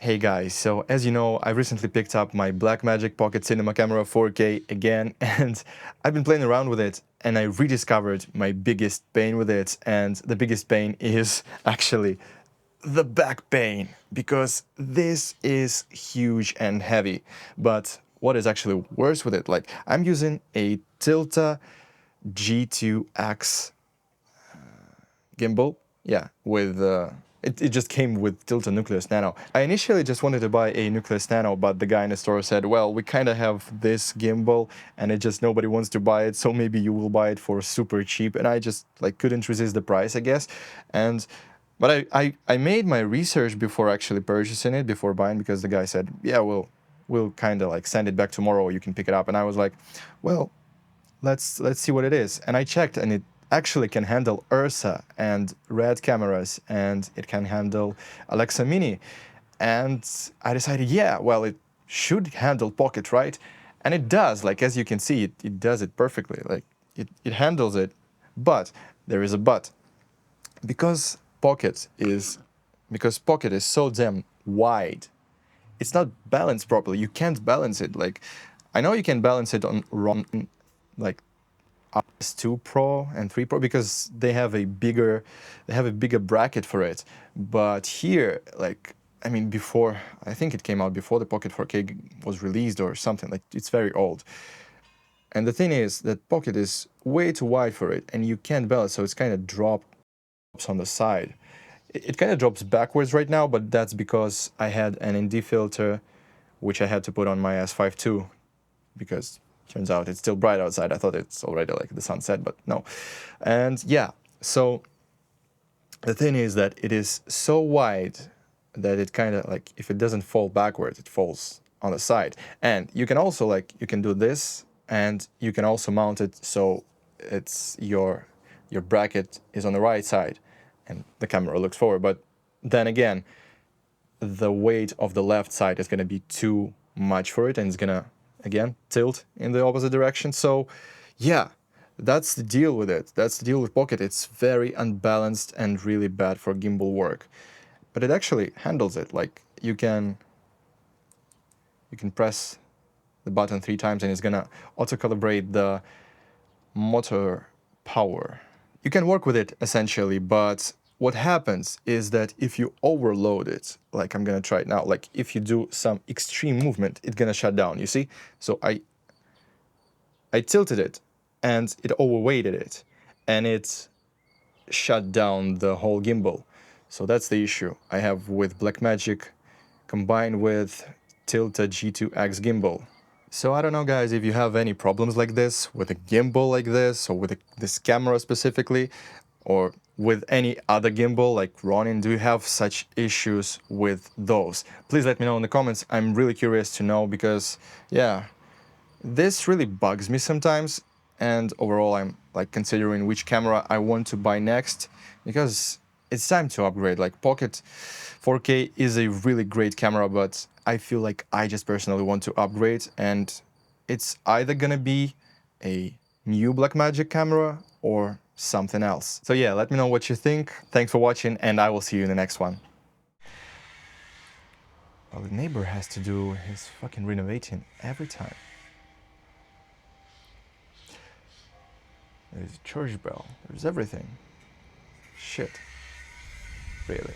Hey guys, so as you know, I recently picked up my Blackmagic Pocket Cinema Camera 4K again, and I've been playing around with it, and I rediscovered my biggest pain with it, and the biggest pain is actually the back pain, because this is huge and heavy. But what is actually worse with it, like I'm using a Tilta G2X gimbal, yeah, with it just came with Tilta Nucleus Nano. I initially just wanted to buy a Nucleus Nano, but the guy in the store said, well, we kind of have this gimbal and it just nobody wants to buy it, so maybe you will buy it for super cheap. And I just like couldn't resist the price, I guess. But I made my research before actually purchasing it, before buying, because the guy said, yeah, we'll kind of like send it back tomorrow, you can pick it up. And I was like, well, let's see what it is. And I checked, and it actually can handle Ursa and Red cameras, and it can handle Alexa Mini. And I decided, yeah, well, it should handle Pocket, right? And it does. Like, as you can see, it does it perfectly. Like, it handles it. But there is a but. Because Pocket is so damn wide, it's not balanced properly. You can't balance it. Like, I know you can balance it on like S2 Pro and 3 Pro because they have a bigger bracket for it. But here, like, I mean, before, I think it came out before the Pocket 4K was released or something. Like, it's very old. And the thing is that Pocket is way too wide for it, and you can't balance, so it's kind of drops on the side. It kind of drops backwards right now, but that's because I had an ND filter, which I had to put on my S5 II, because turns out it's still bright outside. I thought it's already like the sunset, but no. And yeah, so the thing is that it is so wide that it kind of like, if it doesn't fall backwards, it falls on the side. And you can also like, you can do this, and you can also mount it so it's your bracket is on the right side and the camera looks forward. But then again, the weight of the left side is going to be too much for it, and it's going to again tilt in the opposite direction. So yeah, that's the deal with it. That's the deal with Pocket. It's very unbalanced and really bad for gimbal work, but it actually handles it. Like, you can press the button 3 times and it's gonna auto calibrate the motor power. You can work with it essentially, but what happens is that if you overload it, like I'm gonna try it now, like if you do some extreme movement, it's gonna shut down, you see? So I tilted it and it overweighted it, and it shut down the whole gimbal. So that's the issue I have with Blackmagic combined with Tilta G2X gimbal. So I don't know, guys, if you have any problems like this with a gimbal like this, or with this camera specifically, or with any other gimbal like Ronin. Do you have such issues with those? Please let me know in the comments. I'm really curious to know, because yeah, this really bugs me sometimes. And overall, I'm like considering which camera I want to buy next, because it's time to upgrade. Like, Pocket 4K is a really great camera, but I feel like I just personally want to upgrade, and it's either gonna be a new Blackmagic camera or something else. So yeah, let me know what you think. Thanks for watching, and I will see you in the next one. Well, the neighbor has to do his fucking renovating every time. There's a church bell. There's everything. Shit. Really.